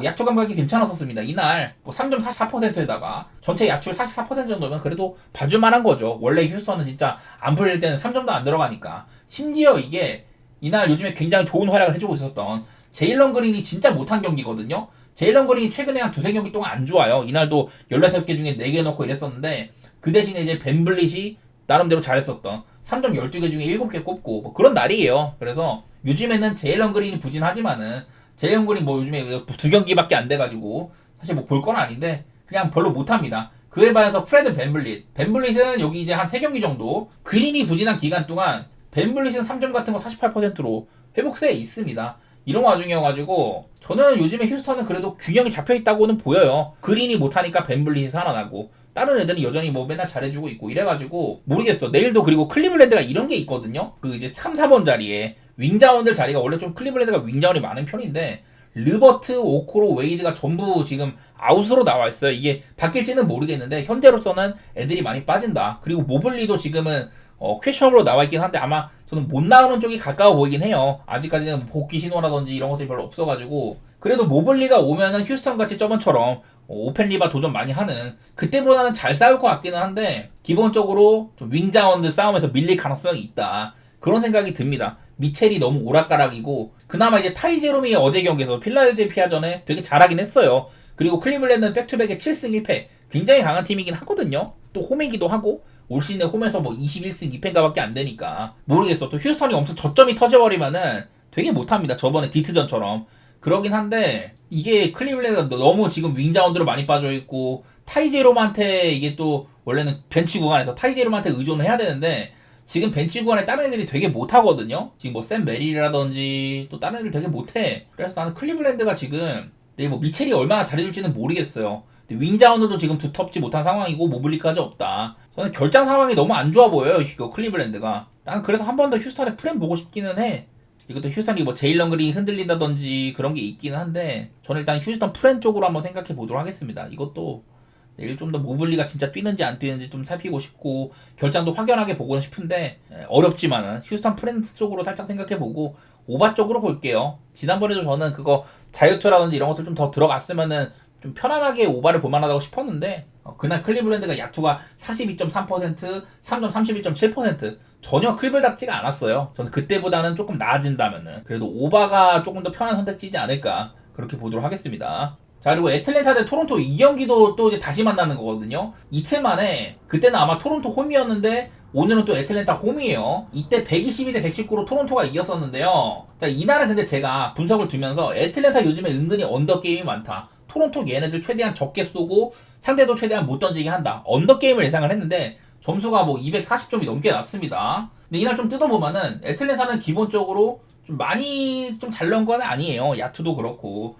야투 감각이 괜찮았었습니다. 이날 뭐 3점 44%에다가 전체 야투 44% 정도면 그래도 봐줄만한 거죠. 원래 휴스턴은 진짜 안 풀릴 때는 3점도 안 들어가니까. 심지어 이게 이날 요즘에 굉장히 좋은 활약을 해주고 있었던 제일런 그린이 진짜 못한 경기거든요. 제일런 그린이 최근에 한 2-3경기 동안 안 좋아요. 이날도 16개 중에 4개 넣고 이랬었는데 그 대신에 이제 벤블릿이 나름대로 잘했었던 3점 12개 중에 7개 꼽고 뭐 그런 날이에요. 그래서 요즘에는 제일런 그린이 부진하지만은 제일런 그린 뭐 요즘에 2경기밖에 안 돼가지고 사실 뭐 볼 건 아닌데 그냥 별로 못합니다. 그에 반해서 프레드 벤블릿은 여기 이제 한 3경기 정도 그린이 부진한 기간 동안 벤블릿은 3점 같은 거 48%로 회복세에 있습니다. 이런 와중이어가지고 저는 요즘에 휴스턴은 그래도 균형이 잡혀있다고는 보여요. 그린이 못하니까 벤블릿이 살아나고 다른 애들은 여전히 뭐 맨날 잘해주고 있고 이래가지고 모르겠어. 내일도 그리고 클리블랜드가 이런 게 있거든요. 그 이제 3, 4번 자리에 윙자원들 자리가 원래 좀 클리블랜드가 윙자원이 많은 편인데 르버트, 오코로, 웨이드가 전부 지금 아웃으로 나와 있어요. 이게 바뀔지는 모르겠는데 현재로서는 애들이 많이 빠진다. 그리고 모블리도 지금은 퀘셔널로 나와 있긴 한데 아마 저는 못 나오는 쪽이 가까워 보이긴 해요. 아직까지는 복귀 신호라든지 이런 것들이 별로 없어가지고 그래도 모블리가 오면은 휴스턴 같이 저번처럼 오펜 리바 도전 많이 하는 그때보다는 잘 싸울 것 같기는 한데 기본적으로 좀 윙자원들 싸움에서 밀릴 가능성이 있다. 그런 생각이 듭니다. 미첼이 너무 오락가락이고 그나마 이제 타이 제롬이 어제 경기에서 필라델피아전에 되게 잘하긴 했어요. 그리고 클리블랜드는 백투백에 7승 1패 굉장히 강한 팀이긴 하거든요. 또 홈이기도 하고 올 시즌에 홈에서 뭐 21승 2패인가밖에 안 되니까 모르겠어. 또 휴스턴이 엄청 저점이 터져버리면은 되게 못합니다. 저번에 디트전처럼. 그러긴 한데 이게 클리블랜드가 너무 지금 윙자원들로 많이 빠져있고 타이제롬한테 이게 또 원래는 벤치 구간에서 타이제롬한테 의존을 해야 되는데 지금 벤치 구간에 다른 애들이 되게 못하거든요. 지금 뭐 샘 메릴이라든지 또 다른 애들 되게 못해. 그래서 나는 클리블랜드가 지금 뭐 미첼이 얼마나 잘해줄지는 모르겠어요. 윙자원들도 지금 두텁지 못한 상황이고 모블리까지 없다. 저는 결장 상황이 너무 안 좋아 보여요. 이거 클리블랜드가. 난 그래서 한 번 더 휴스턴의 프렘 보고 싶기는 해. 이것도 휴스턴이 뭐 제일런 그린이 흔들린다든지 그런 게 있기는 한데 저는 일단 휴스턴 프렌 쪽으로 한번 생각해 보도록 하겠습니다. 이것도 내일 좀 더 모블리가 진짜 뛰는지 안 뛰는지 좀 살피고 싶고 결장도 확연하게 보고는 싶은데 어렵지만은 휴스턴 프렌즈 쪽으로 살짝 생각해보고 오바 쪽으로 볼게요. 지난번에도 저는 그거 자유투라든지 이런 것들 좀 더 들어갔으면은 좀 편안하게 오바를 볼만하다고 싶었는데 그날 클리블랜드가 야투가 42.3%, 3점 31.7% 전혀 클블답지가 않았어요. 저는 그때보다는 조금 나아진다면은 그래도 오바가 조금 더 편한 선택지지 않을까 그렇게 보도록 하겠습니다. 자, 그리고 애틀랜타 대 토론토 이 경기도 또 이제 다시 만나는 거거든요. 이틀 만에 그때는 아마 토론토 홈이었는데 오늘은 또 애틀랜타 홈이에요. 이때 122 대 119로 토론토가 이겼었는데요. 자, 이날은 근데 제가 분석을 주면서 애틀랜타 요즘에 은근히 언더 게임이 많다. 토론토 얘네들 최대한 적게 쏘고 상대도 최대한 못 던지게 한다. 언더 게임을 예상을 했는데 점수가 뭐 240점이 넘게 났습니다. 근데 이날 좀 뜯어보면은 애틀랜타는 기본적으로 좀 많이 좀 잘 넣은 건 아니에요. 야투도 그렇고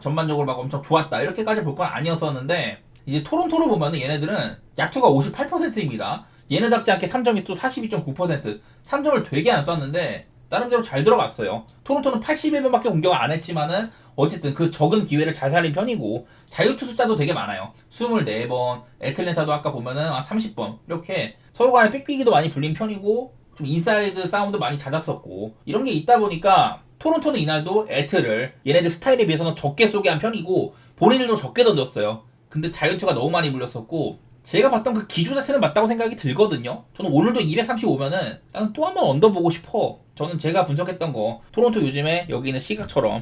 전반적으로 막 엄청 좋았다 이렇게까지 볼 건 아니었었는데 이제 토론토를 보면은 얘네들은 야투가 58%입니다. 얘네답지 않게 3점이 또 42.9%, 3점을 되게 안 쐈는데 나름대로 잘 들어갔어요. 토론토는 81번밖에 공격을 안 했지만은 어쨌든 그 적은 기회를 잘 살린 편이고 자유투 숫자도 되게 많아요. 24번, 애틀랜타도 아까 보면은 30번 이렇게 서로 간에 삑삑이도 많이 불린 편이고 좀 인사이드 싸움도 많이 잦았었고 이런 게 있다 보니까 토론토는 이날도 애틀을 얘네들 스타일에 비해서는 적게 쏘게 한 편이고 본인들도 적게 던졌어요. 근데 자유투가 너무 많이 불렸었고 제가 봤던 그 기조 자체는 맞다고 생각이 들거든요. 저는 오늘도 235면은 나는 또 한 번 언더 보고 싶어. 저는 제가 분석했던 거 토론토 요즘에 여기 있는 시각처럼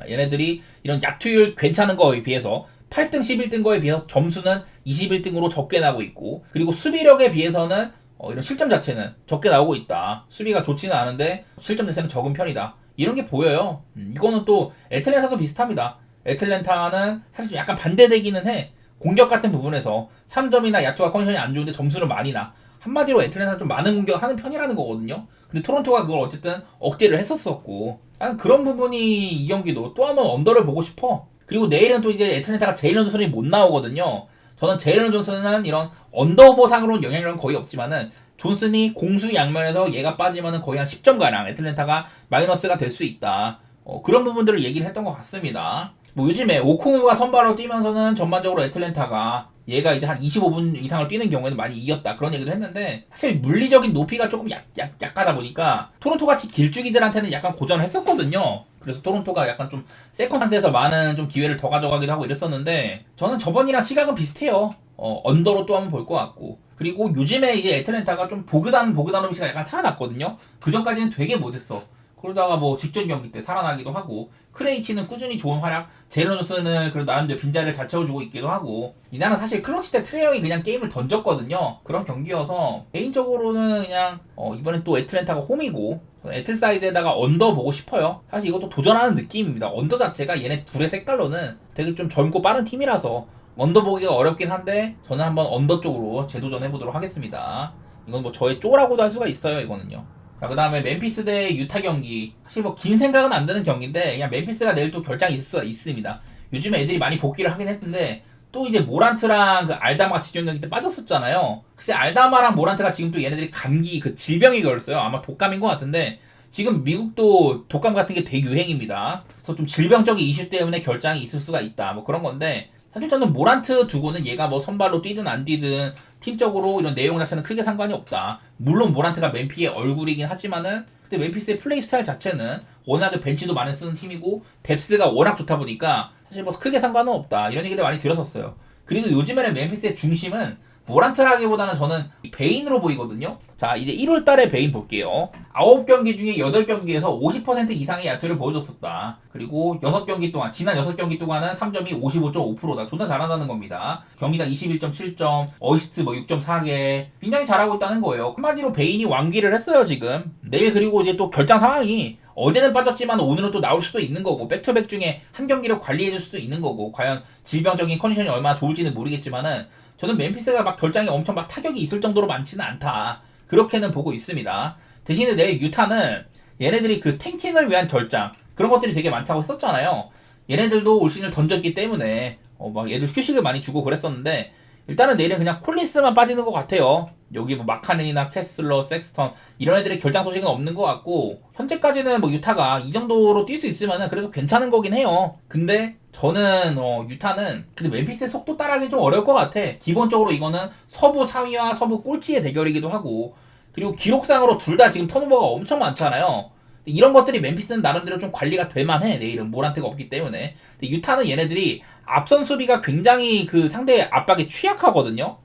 얘네들이 이런 야투율 괜찮은 거에 비해서 8등 11등 거에 비해서 점수는 21등으로 적게 나고 있고 그리고 수비력에 비해서는 이런 실점 자체는 적게 나오고 있다. 수비가 좋지는 않은데 실점 자체는 적은 편이다. 이런 게 보여요. 이거는 또 애틀랜타도 비슷합니다. 애틀랜타는 사실 좀 약간 반대되기는 해. 공격 같은 부분에서 3점이나 야투가 컨디션이 안 좋은데 점수는 많이 나. 한마디로 애틀랜타는 좀 많은 공격을 하는 편이라는 거거든요. 근데 토론토가 그걸 어쨌든 억제를 했었었고 그런 부분이 이 경기도 또 한번 언더를 보고 싶어. 그리고 내일은 또 이제 애틀랜타가 제일런 존슨이 못 나오거든요. 저는 제일런 존슨은 이런 언더보상으로는 영향력은 거의 없지만은 존슨이 공수 양면에서 얘가 빠지면은 거의 한 10점가량 애틀랜타가 마이너스가 될 수 있다. 그런 부분들을 얘기를 했던 것 같습니다. 뭐 요즘에 오콩우가 선발로 뛰면서는 전반적으로 애틀랜타가 얘가 이제 한 25분 이상을 뛰는 경우에는 많이 이겼다 그런 얘기도 했는데 사실 물리적인 높이가 조금 약하다 보니까 토론토같이 길쭉이들한테는 약간 고전을 했었거든요. 그래서 토론토가 약간 좀 세컨한스에서 많은 좀 기회를 더 가져가기도 하고 이랬었는데 저는 저번이랑 시각은 비슷해요. 언더로 또 한번 볼 것 같고 그리고 요즘에 이제 애틀랜타가 좀 보그다노비치가 약간 살아났거든요. 그 전까지는 되게 못했어. 그러다가 뭐 직전 경기 때 살아나기도 하고 크레이치는 꾸준히 좋은 활약 제일런 존슨을 그래도 나름대로 빈자리를 잘 채워주고 있기도 하고 이날은 사실 클러치 때 트레이 형이 그냥 게임을 던졌거든요. 그런 경기여서 개인적으로는 그냥 이번엔 또 애틀랜타가 홈이고 애틀 사이드에다가 언더 보고 싶어요. 사실 이것도 도전하는 느낌입니다. 언더 자체가 얘네 둘의 색깔로는 되게 좀 젊고 빠른 팀이라서 언더 보기가 어렵긴 한데 저는 한번 언더 쪽으로 재도전해보도록 하겠습니다. 이건 뭐 저의 쪼라고도 할 수가 있어요. 이거는요. 자, 그 다음에 멤피스 대 유타 경기. 사실 뭐 긴 생각은 안 드는 경기인데 그냥 멤피스가 내일 또 결장이 있을 수가 있습니다. 요즘에 애들이 많이 복귀를 하긴 했는데 또 이제 모란트랑 그 알다마가 직전 경기 때 빠졌었잖아요. 글쎄 알다마랑 모란트가 지금 또 얘네들이 감기 그 질병이 걸렸어요. 아마 독감인 것 같은데 지금 미국도 독감 같은 게 대유행입니다. 그래서 좀 질병적인 이슈 때문에 결장이 있을 수가 있다. 뭐 그런 건데 사실 저는 모란트 두고는 얘가 뭐 선발로 뛰든 안 뛰든 팀적으로 이런 내용 자체는 크게 상관이 없다. 물론 모란트가 맨피의 얼굴이긴 하지만은 근데 멤피스의 플레이 스타일 자체는 워낙에 벤치도 많이 쓰는 팀이고 뎁스가 워낙 좋다 보니까 사실 뭐 크게 상관은 없다. 이런 얘기들 많이 들었었어요. 그리고 요즘에는 멤피스의 중심은 모란트라기보다는 저는 베인으로 보이거든요. 자, 이제 1월달에 베인 볼게요. 9경기 중에 8경기에서 50% 이상의 야투를 보여줬었다. 그리고 6경기 동안, 지난 6경기 동안은 3점이 55.5%다. 존나 잘한다는 겁니다. 경기당 21.7점, 어시스트 뭐 6.4개. 굉장히 잘하고 있다는 거예요. 한마디로 베인이 완기를 했어요, 지금. 내일 그리고 이제 또 결장 상황이 어제는 빠졌지만 오늘은 또 나올 수도 있는 거고 백투백 중에 한 경기를 관리해줄 수도 있는 거고 과연 질병적인 컨디션이 얼마나 좋을지는 모르겠지만은 저는 멤피스가 막 결장이 엄청 막 타격이 있을 정도로 많지는 않다. 그렇게는 보고 있습니다. 대신에 내일 유타는 얘네들이 그 탱킹을 위한 결장 그런 것들이 되게 많다고 했었잖아요. 얘네들도 올 시즌을 던졌기 때문에 막 얘들 휴식을 많이 주고 그랬었는데 일단은 내일은 그냥 콜린스만 빠지는 것 같아요. 여기 뭐 마카넨이나 캐슬러, 섹스턴 이런 애들의 결장 소식은 없는 것 같고 현재까지는 뭐 유타가 이 정도로 뛸 수 있으면은 그래도 괜찮은 거긴 해요. 근데 저는 유타는 근데 멤피스의 속도 따라하기 좀 어려울 것 같아. 기본적으로 이거는 서부 3위와 서부 꼴찌의 대결이기도 하고 그리고 기록상으로 둘 다 지금 턴오버가 엄청 많잖아요. 이런 것들이 멤피스는 나름대로 좀 관리가 될만해. 내일은 모란트가 없기 때문에. 근데 유타는 얘네들이 앞선 수비가 굉장히 그 상대의 압박에 취약하거든요.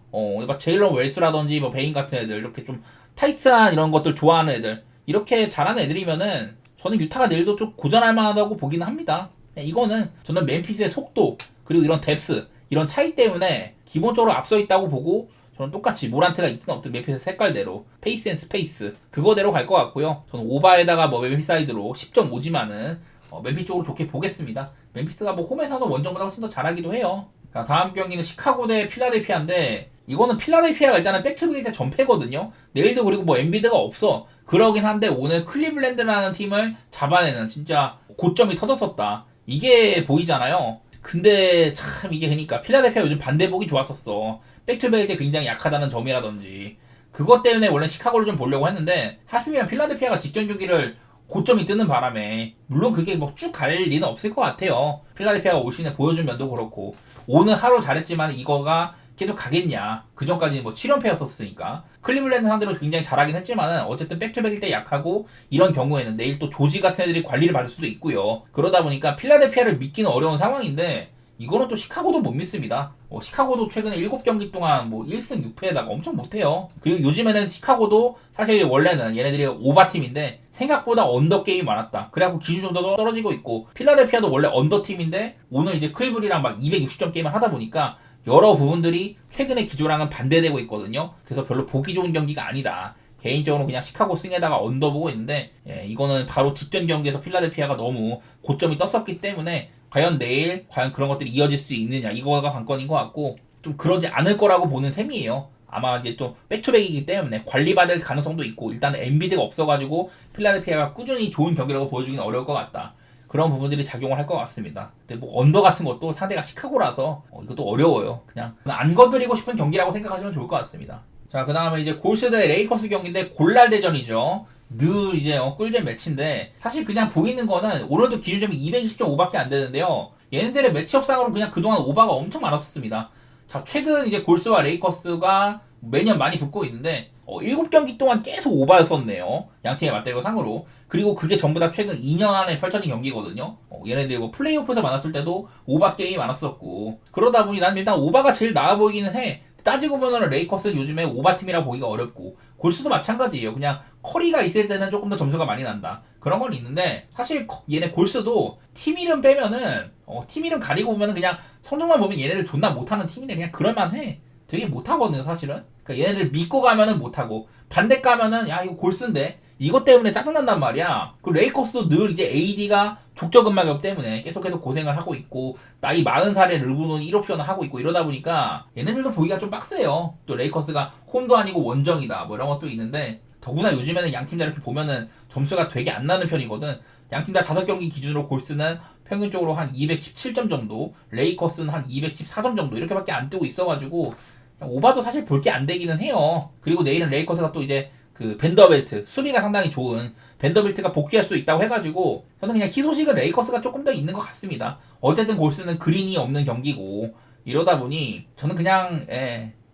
막 제일런 웰스라든지 뭐 베인 같은 애들 이렇게 좀 타이트한 이런 것들 좋아하는 애들 이렇게 잘하는 애들이면은 저는 유타가 내일도 좀 고전할 만하다고 보기는 합니다. 이거는 저는 멤피스의 속도 그리고 이런 뎁스 이런 차이 때문에 기본적으로 앞서 있다고 보고 저는 똑같이 모란트가 있든 없든 멤피스 색깔대로 페이스 앤 스페이스 그거대로 갈 것 같고요. 저는 오바에다가 뭐 멤피스 사이드로 10.5지만은 멤피스 쪽으로 좋게 보겠습니다. 멤피스가 뭐 홈에서는 원정보다 훨씬 더 잘하기도 해요. 자, 다음 경기는 시카고 대 필라델피아인데 이거는 필라델피아가 일단은 백투백일 때 전패거든요. 내일도 그리고 뭐 엔비드가 없어. 그러긴 한데 오늘 클리블랜드라는 팀을 잡아내는 진짜 고점이 터졌었다. 이게 보이잖아요. 근데 참 이게 그러니까 필라델피아 요즘 반대복이 좋았었어. 백투백일 때 굉장히 약하다는 점이라든지 그것 때문에 원래 시카고를 좀 보려고 했는데 사실은 필라델피아가 직전 경기를 고점이 뜨는 바람에 물론 그게 뭐 쭉 갈 리는 없을 것 같아요. 필라델피아가 올 시즌에 보여준 면도 그렇고 오늘 하루 잘했지만 이거가 계속 가겠냐. 그 전까지는 뭐 7연패였었으니까. 클리블랜드 상대로 굉장히 잘하긴 했지만은 어쨌든 백투백일 때 약하고 이런 경우에는 내일 또 조지 같은 애들이 관리를 받을 수도 있고요. 그러다 보니까 필라델피아를 믿기는 어려운 상황인데 이거는 또 시카고도 못 믿습니다. 시카고도 최근에 7경기 동안 뭐 1승 6패에다가 엄청 못해요. 그리고 요즘에는 시카고도 사실 원래는 얘네들이 오바팀인데 생각보다 언더게임이 많았다. 그래갖고 기준 좀 더 떨어지고 있고 필라델피아도 원래 언더팀인데 오늘 이제 클리블이랑 막 260점 게임을 하다 보니까 여러 부분들이 최근의 기조랑은 반대되고 있거든요. 그래서 별로 보기 좋은 경기가 아니다. 개인적으로 그냥 시카고 승에다가 언더 보고 있는데 이거는 바로 직전 경기에서 필라델피아가 너무 고점이 떴었기 때문에 과연 내일 과연 그런 것들이 이어질 수 있느냐 이거가 관건인 것 같고 좀 그러지 않을 거라고 보는 셈이에요. 아마 이제 좀 백투백이기 때문에 관리받을 가능성도 있고 일단 엔비드가 없어가지고 필라델피아가 꾸준히 좋은 경기라고 보여주기는 어려울 것 같다. 그런 부분들이 작용을 할 것 같습니다. 근데 뭐 언더 같은 것도 상대가 시카고라서 이것도 어려워요. 그냥 안 건드리고 싶은 경기라고 생각하시면 좋을 것 같습니다. 자, 그 다음에 이제 골스 대 레이커스 경기인데 골랄 대전이죠. 늘 이제 꿀잼 매치인데 사실 그냥 보이는 거는 오늘도 기준점이 220.5밖에 안 되는데요. 얘네들의 매치업상으로는 그냥 그동안 오바가 엄청 많았었습니다. 자, 최근 이제 골스와 레이커스가 매년 많이 붙고 있는데 7경기 동안 계속 오바였었네요. 양팀의 맞대결 상으로. 그리고 그게 전부 다 최근 2년 안에 펼쳐진 경기거든요. 얘네들 뭐 플레이오프에서 만났을 때도 오바 게임이 많았었고 그러다 보니 난 일단 오바가 제일 나아 보이기는 해. 따지고 보면 레이커스는 요즘에 오바팀이라 보기가 어렵고 골스도 마찬가지예요. 그냥 커리가 있을 때는 조금 더 점수가 많이 난다. 그런 건 있는데 사실 얘네 골스도 팀 이름 빼면은 팀 이름 가리고 보면은 그냥 성적만 보면 얘네들 존나 못하는 팀인데 그냥 그럴만해. 되게 못하거든요 사실은. 그러니까 얘네들 믿고 가면은 못하고 반대 가면은 야 이거 골스인데 이것 때문에 짜증난단 말이야. 그 레이커스도 늘 이제 AD가 족저근막염 때문에 계속 고생을 하고 있고 나이 40살에 르브론 1옵션을 하고 있고 이러다 보니까 얘네들도 보기가 좀 빡세요. 또 레이커스가 홈도 아니고 원정이다 뭐 이런 것도 있는데 더구나 요즘에는 양팀 다 이렇게 보면은 점수가 되게 안 나는 편이거든. 양팀 다 5경기 기준으로 골스는 평균적으로 한 217점 정도, 레이커스는 한 214점 정도 이렇게밖에 안 뜨고 있어가지고 오바도 사실 볼 게 안 되기는 해요. 그리고 내일은 레이커스가 또 이제 그 벤더벨트 수비가 상당히 좋은 벤더벨트가 복귀할 수 있다고 해가지고 저는 그냥 희소식은 레이커스가 조금 더 있는 것 같습니다. 어쨌든 골스는 그린이 없는 경기고 이러다 보니 저는 그냥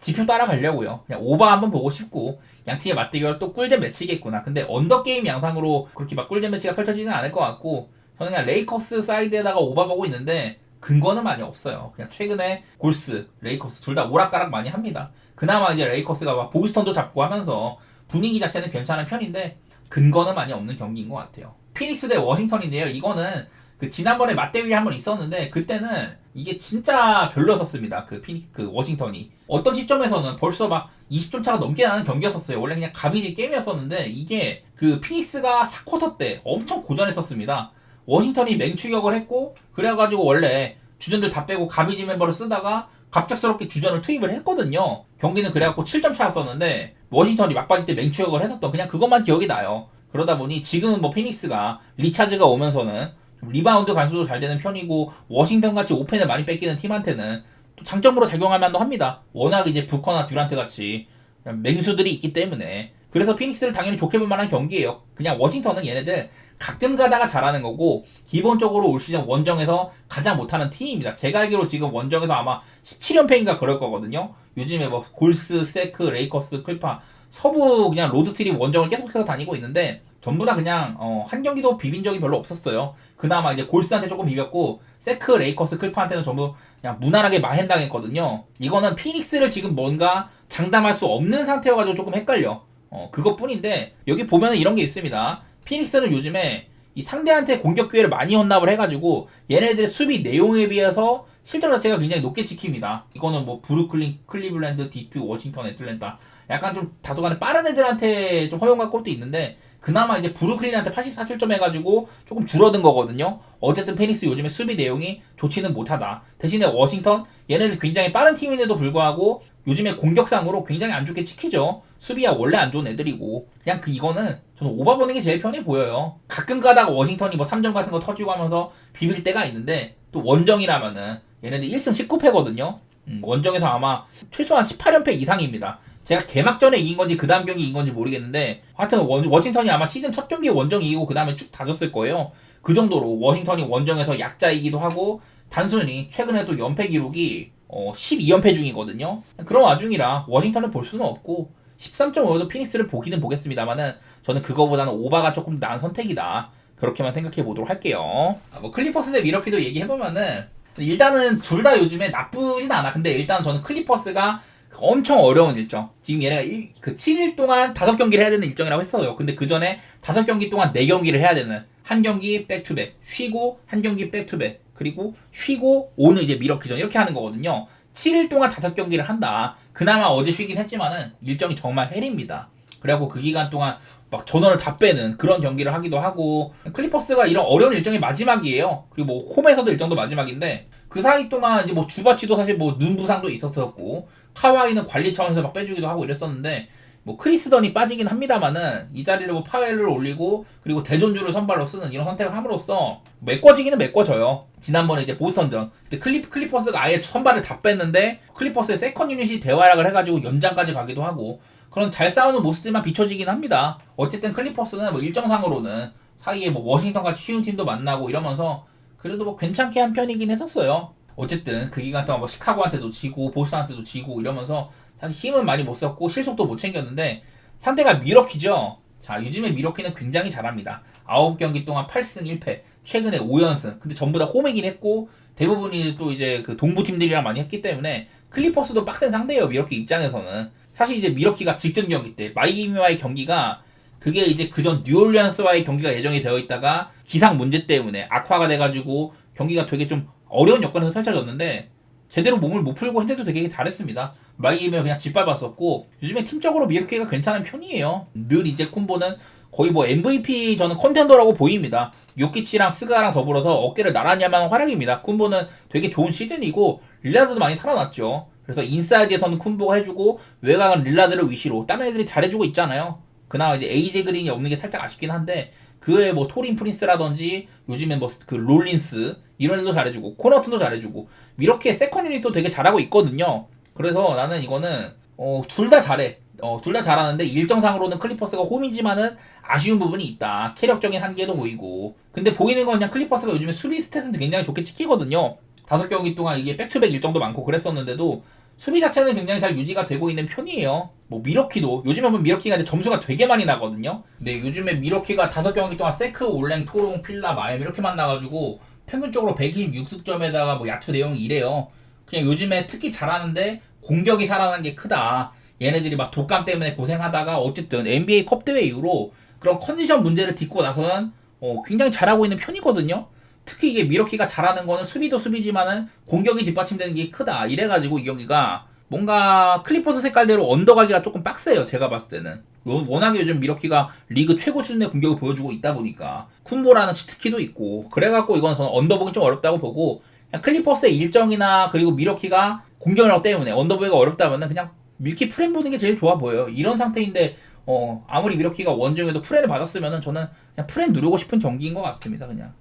지표 따라가려고요. 그냥 오바 한번 보고 싶고 양팀의 맞대결 또 꿀잼 매치겠구나. 근데 언더게임 양상으로 그렇게 막 꿀잼 매치가 펼쳐지지는 않을 것 같고 저는 그냥 레이커스 사이드에다가 오바 보고 있는데 근거는 많이 없어요. 그냥 최근에 골스, 레이커스 둘 다 오락가락 많이 합니다. 그나마 이제 레이커스가 막 보스턴도 잡고 하면서 분위기 자체는 괜찮은 편인데 근거는 많이 없는 경기인 것 같아요. 피닉스 대 워싱턴인데요. 이거는 그 지난번에 맞대결이 한번 있었는데 그때는 이게 진짜 별로였었습니다. 그 워싱턴이 어떤 시점에서는 벌써 막 20점 차가 넘게 나는 경기였었어요. 원래 그냥 가비지 게임이었었는데 이게 그 피닉스가 4쿼터 때 엄청 고전했었습니다. 워싱턴이 맹추격을 했고 그래가지고 원래 주전들 다 빼고 가비지 멤버를 쓰다가 갑작스럽게 주전을 투입을 했거든요. 경기는 그래갖고 7점 차였었는데 워싱턴이 막바지 때 맹추격을 했었던 그냥 그것만 기억이 나요. 그러다 보니 지금은 뭐 피닉스가 리차즈가 오면서는 좀 리바운드 간수도 잘 되는 편이고 워싱턴같이 오펜을 많이 뺏기는 팀한테는 또 장점으로 작용할 만도 합니다. 워낙 이제 부커나 듀란트 같이 맹수들이 있기 때문에. 그래서 피닉스를 당연히 좋게 볼 만한 경기예요. 그냥 워싱턴은 얘네들 가끔 가다가 잘하는 거고 기본적으로 올 시즌 원정에서 가장 못하는 팀입니다. 제가 알기로 지금 원정에서 아마 17연패인가 그럴 거거든요. 요즘에 뭐 골스, 세크, 레이커스, 클파 서부 그냥 로드트립 원정을 계속해서 다니고 있는데 전부 다 그냥 한 경기도 비빈 적이 별로 없었어요. 그나마 이제 골스한테 조금 비볐고 세크, 레이커스, 클파한테는 전부 그냥 무난하게 마헨당했거든요. 이거는 피닉스를 지금 뭔가 장담할 수 없는 상태여가지고 조금 헷갈려. 그것뿐인데 여기 보면은 이런 게 있습니다. 피닉스는 요즘에 이 상대한테 공격 기회를 많이 헌납을 해가지고 얘네들의 수비 내용에 비해서 실점 자체가 굉장히 높게 찍힙니다. 이거는 뭐 브루클린, 클리블랜드, 디트, 워싱턴, 애틀랜타 약간 좀 다소간에 빠른 애들한테 좀 허용할 것도 있는데 그나마 이제 브루클린한테 84실점 해가지고 조금 줄어든 거거든요. 어쨌든 피닉스 요즘에 수비 내용이 좋지는 못하다. 대신에 워싱턴 얘네들 굉장히 빠른 팀인데도 불구하고 요즘에 공격상으로 굉장히 안 좋게 찍히죠. 수비야 원래 안 좋은 애들이고 그냥 이거는 저는 오바 보는 게 제일 편해 보여요. 가끔 가다가 워싱턴이 뭐 3점 같은 거 터지고 하면서 비빌 때가 있는데 또 원정이라면은 얘네들 1승 19패거든요. 원정에서 아마 최소한 18연패 이상입니다. 제가 개막전에 이긴 건지 그 다음 경기 이긴 건지 모르겠는데 하여튼 워싱턴이 아마 시즌 첫 경기 원정 이기고 그 다음에 쭉 다졌을 거예요. 그 정도로 워싱턴이 원정에서 약자이기도 하고 단순히 최근에 또 연패 기록이 12연패 중이거든요. 그런 와중이라 워싱턴을 볼 수는 없고 13.5도 피닉스를 보기는 보겠습니다만은 저는 그거보다는 오바가 조금 나은 선택이다. 그렇게만 생각해 보도록 할게요. 뭐 클리퍼스 대 미러키도 얘기해보면은 일단은 둘 다 요즘에 나쁘진 않아. 근데 일단 저는 클리퍼스가 엄청 어려운 일정. 지금 얘네가 7일 동안 5경기를 해야 되는 일정이라고 했어요. 근데 그 전에 5경기 동안 4경기를 해야 되는 한 경기 백투백, 쉬고 한 경기 백투백, 그리고 쉬고 오늘 이제 미러키전 이렇게 하는 거거든요. 7일 동안 5경기를 한다. 그나마 어제 쉬긴 했지만은 일정이 정말 헬입니다. 그래갖고 그 기간 동안 막 전원을 다 빼는 그런 경기를 하기도 하고 클리퍼스가 이런 어려운 일정이 마지막이에요. 그리고 뭐 홈에서도 일정도 마지막인데 그 사이 동안 이제 뭐 주바치도 사실 뭐 눈 부상도 있었었고 카와이는 관리 차원에서 막 빼주기도 하고 이랬었는데 뭐 크리스던이 빠지긴 합니다만은 이 자리를 뭐 파웰을 올리고 그리고 대존주를 선발로 쓰는 이런 선택을 함으로써 메꿔지기는 메꿔져요. 지난번에 이제 보스턴전 그때 클리퍼스가 아예 선발을 다 뺐는데 클리퍼스의 세컨 유닛이 대활약을 해가지고 연장까지 가기도 하고 그런 잘 싸우는 모습들만 비춰지긴 합니다. 어쨌든 클리퍼스는 뭐 일정상으로는 사이에 뭐 워싱턴 같이 쉬운 팀도 만나고 이러면서 그래도 뭐 괜찮게 한 편이긴 했었어요. 어쨌든 그 기간 동안 뭐 시카고한테도 지고 보스턴한테도 지고 이러면서 사실 힘은 많이 못 썼고 실속도 못 챙겼는데 상대가 미러키죠. 자, 요즘에 미러키는 굉장히 잘합니다. 9경기 동안 8승 1패, 최근에 5연승. 근데 전부 다 홈이긴 했고 대부분이 또 이제 그 동부 팀들이랑 많이 했기 때문에 클리퍼스도 빡센 상대예요. 미러키 입장에서는. 사실 이제 미러키가 직전 경기 때 마이애미와의 경기가 그게 이제 그전 뉴올리언스와의 경기가 예정이 되어 있다가 기상 문제 때문에 악화가 돼가지고 경기가 되게 좀 어려운 여건에서 펼쳐졌는데 제대로 몸을 못 풀고 했는데도 되게 잘했습니다. 마이애미가 그냥 짓밟았었고 요즘에 팀적으로 미러키가 괜찮은 편이에요. 늘 이제 쿤보는 거의 뭐 MVP 저는 컨텐더라고 보입니다. 요키치랑 스가랑 더불어서 어깨를 나란히 할 만한 활약입니다. 쿤보는 되게 좋은 시즌이고 릴라드도 많이 살아났죠. 그래서 인사이드에서는 쿤보가 해주고 외곽은 릴라드를 위시로 다른 애들이 잘해주고 있잖아요. 그나마 이제 에이제 그린이 없는 게 살짝 아쉽긴 한데 그 외에 뭐 토린 프린스라든지 요즘엔 뭐 그 롤린스 이런 애도 잘해주고 코너튼도 잘해주고 이렇게 세컨 유닛도 되게 잘하고 있거든요. 그래서 나는 이거는 둘 다 잘해. 둘 다 잘하는데 일정상으로는 클리퍼스가 홈이지만은 아쉬운 부분이 있다. 체력적인 한계도 보이고. 근데 보이는 건 그냥 클리퍼스가 요즘에 수비 스탯은 굉장히 좋게 찍히거든요. 5경기 동안 이게 백투백 일정도 많고 그랬었는데도 수비 자체는 굉장히 잘 유지가 되고 있는 편이에요. 뭐 미러키도 요즘에 보면 미러키가 이제 점수가 되게 많이 나거든요. 근데 요즘에 미러키가 5경기 동안 세크, 올랭, 토롱, 필라, 마엠 이렇게 만나가지고 평균적으로 126득점에다가 뭐 야투 내용이 이래요. 그냥 요즘에 특히 잘하는데 공격이 살아난 게 크다. 얘네들이 막 독감 때문에 고생하다가 어쨌든 NBA 컵 대회 이후로 그런 컨디션 문제를 딛고 나서는 굉장히 잘하고 있는 편이거든요. 특히 이게 미러키가 잘하는 거는 수비도 수비지만은 공격이 뒷받침되는 게 크다. 이래가지고 이 경기가 뭔가 클리퍼스 색깔대로 언더가기가 조금 빡세요. 제가 봤을 때는. 워낙에 요즘 미러키가 리그 최고 수준의 공격을 보여주고 있다 보니까 쿤보라는 치트키도 있고 그래갖고 이건 저는 언더보기 좀 어렵다고 보고 그냥 클리퍼스의 일정이나 그리고 미러키가 공격력 때문에 언더보기가 어렵다면은 그냥 밀키 프렌 보는 게 제일 좋아 보여요. 이런 상태인데 아무리 미러키가 원정에도 프렌을 받았으면은 저는 그냥 프렌 누르고 싶은 경기인 것 같습니다. 그냥.